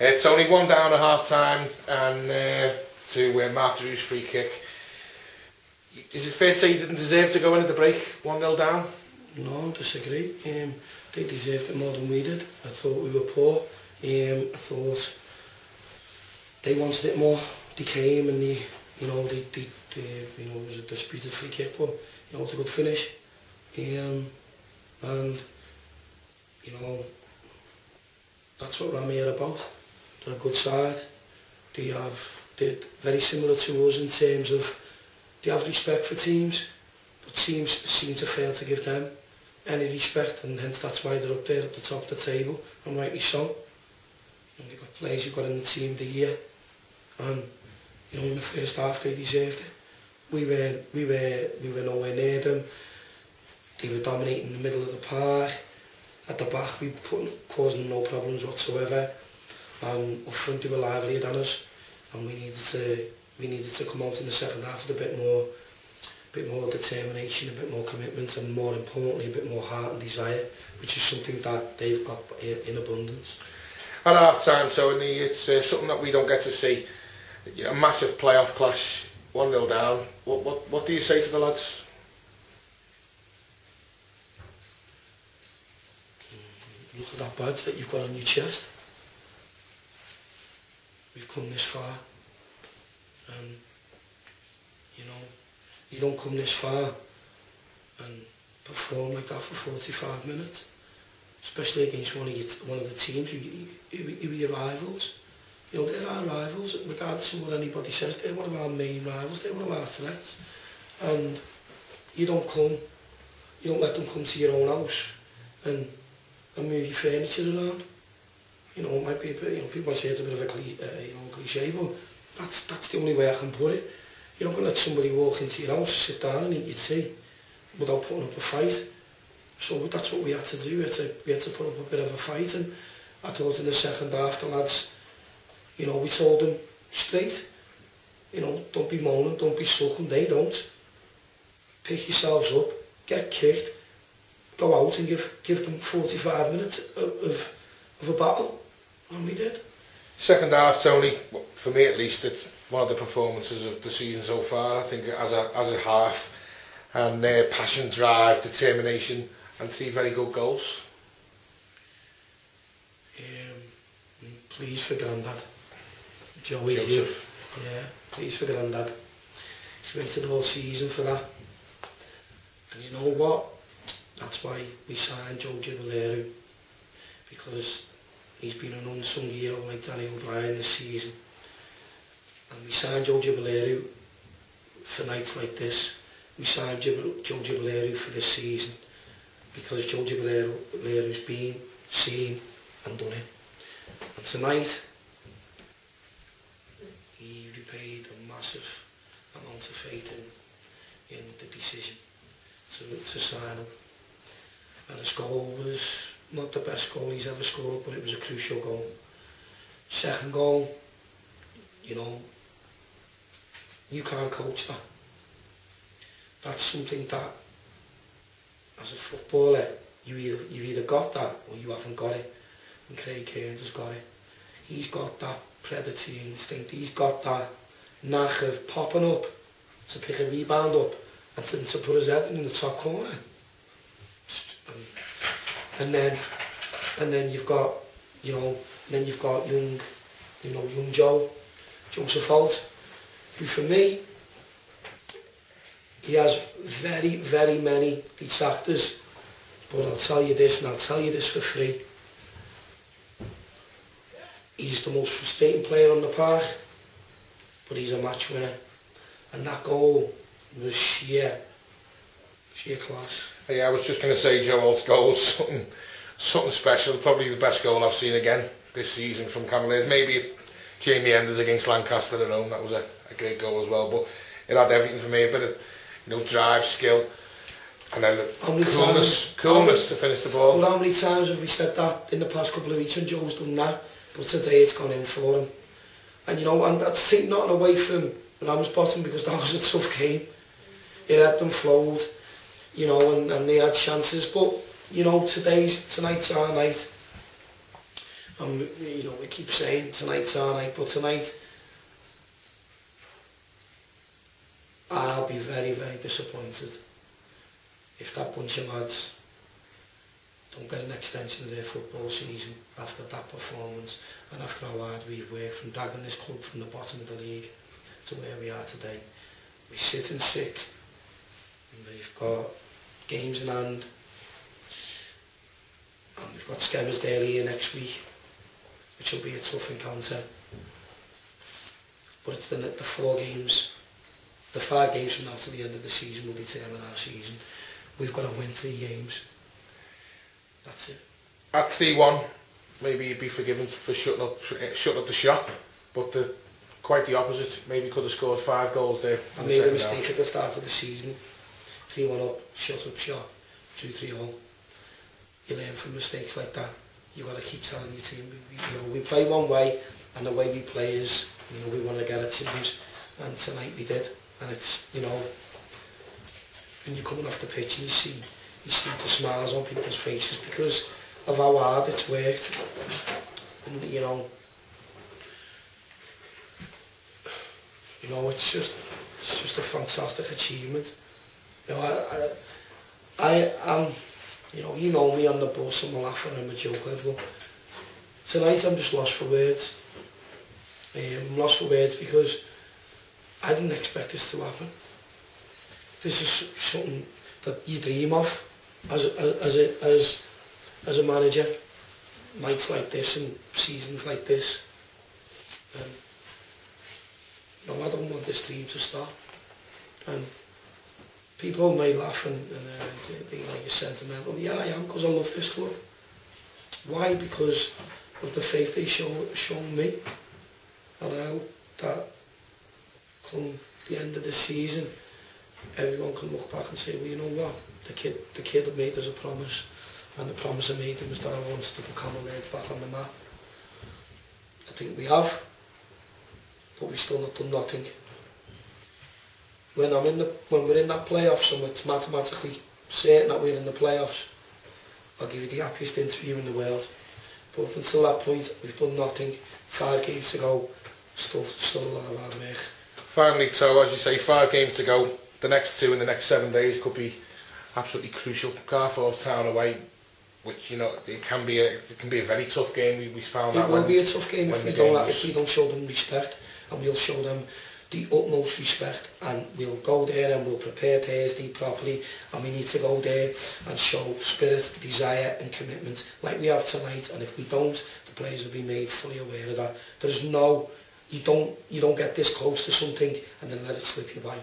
It's only 1 down at half time, and to Mark Drew's free kick. Is it fair to say you didn't deserve to go in at the break, 1-0 down? No, I disagree. They deserved it more than we did. I thought we were poor. I thought they wanted it more. They came and they it was a disputed free kick, but it's a good finish. And that's what Ramsbottom are about. They're a good side. They're very similar to us in terms of they have respect for teams, but teams seem to fail to give them any respect, and hence that's why they're up there at the top of the table, and rightly so. They've got players who've got in the team of the year, and in the first half they deserved it. We were nowhere near them. They were dominating in the middle of the park. At the back we causing no problems whatsoever, and up front they were livelier than us, and we needed to come out in the second half with a bit more determination, a bit more commitment, and more importantly a bit more heart and desire, which is something that they've got in abundance. At half time, Tony, it's something that we don't get to see. A massive playoff clash, 1-0 down. What do you say to the lads? Look at that badge that you've got on your chest. We've come this far, and you don't come this far and perform like that for 45 minutes, especially against one of the teams who are your rivals. They're our rivals, regardless of what anybody says. They're one of our main rivals. They're one of our threats, and you don't let them come to your own house and move your furniture around. It might be a bit, people might say it's a bit of a cliche, but that's the only way I can put it. You're not going to let somebody walk into your house, sit down and eat your tea without putting up a fight. So that's what we had to do. We had to put up a bit of a fight, and I thought in the second half the lads, we told them straight, don't be moaning, don't be sulking. They don't. Pick yourselves up, get kicked, go out and give them 45 minutes of a battle, and we did. Second half, Tony, for me at least, it's one of the performances of the season so far. I think as a half, and passion, drive, determination, and 3 very good goals. Please for Grandad. Joey's you. Yeah, please for Grandad. He's waited all season for that. And you know what? That's why we signed Joe Gibalero, because he's been an unsung hero like Danny O'Brien this season. And we signed Joe Gibalero for nights like this. We signed Joe Gibalero for this season because Joe Gibalero's been seen and done it. And tonight, he repaid a massive amount of faith in the decision to sign him. And his goal was not the best goal he's ever scored, but it was a crucial goal. Second goal, you can't coach that. That's something that, as a footballer, you've either got that or you haven't got it. And Craig Kearns has got it. He's got that predatory instinct. He's got that knack of popping up to pick a rebound up and to put his head in the top corner. And then you've got, young Joseph Holt, who for me, he has very, very many detractors, but I'll tell you this, and I'll tell you this for free. He's the most frustrating player on the park, but he's a match winner. And that goal was sheer class. Yeah, I was just going to say Joe Holt's goal was something special. Probably the best goal I've seen again this season from Cammell. Maybe Jamie Enders against Lancaster at home, that was a great goal as well. But it had everything for me, a bit of drive, skill, and then the coolness to finish the ball. Well, how many times have we said that in the past couple of weeks when Joe's done that? But today it's gone in for him. And and that's take nothing away from Ramsbottom, because that was a tough game. It ebbed and flowed, and they had chances. But tonight's our night, You know, we keep saying tonight's our night, but tonight I'll be very, very disappointed if that bunch of lads don't get an extension of their football season after that performance and after how hard we've worked from dragging this club from the bottom of the league to where we are today. We sit in sixth and we've got games in hand and we've got Skemersdale here next week, which will be a tough encounter. But it's the 4 games, the 5 games from now to the end of the season will determine our season. We've got to win 3 games. That's it. At 3-1, maybe you'd be forgiven for shutting up the shop, but quite the opposite. Maybe could have scored 5 goals there. I made a mistake at the start of the season. 3-1 up, shut up shop, 2-3-0. You learn from mistakes like that. You've got to keep telling your team, you know, we play one way, and the way we play is, you know, we want to get at teams, and tonight we did. And it's, you know, when you're coming off the pitch and you see the smiles on people's faces because of how hard it's worked. And you know, it's just a fantastic achievement. You know, I'm, you know me on the bus, I'm a laugher, I'm a joker, but tonight I'm just lost for words. I'm lost for words because I didn't expect this to happen. This is something that you dream of as a manager, nights like this and seasons like this. And no, I don't want this dream to stop. And people may laugh and you know, you're sentimental. Yeah, I am, because I love this club. Why? Because of the faith they shown me, and how that come the end of the season, everyone can look back and say, well, you know what, the kid had made us a promise, and the promise I made him was that I wanted to put Cammell Laird back on the map. I think we have, but we've still not done nothing. When we're in that playoffs and it's mathematically certain that we're in the playoffs, I'll give you the happiest interview in the world. But up until that point, we've done nothing. 5 games to go, still a lot of hard work. Finally, so as you say, 5 games to go. The next 2 in the next 7 days could be absolutely crucial. Carforth Town away, which, you know, it can be a very tough game. We found that it will be a tough game if we don't show them respect, and we'll show them the utmost respect, and we'll go there and we'll prepare Thursday properly, and we need to go there and show spirit, desire and commitment like we have tonight. And if we don't, the players will be made fully aware of that. There's no, you don't get this close to something and then let it slip you by.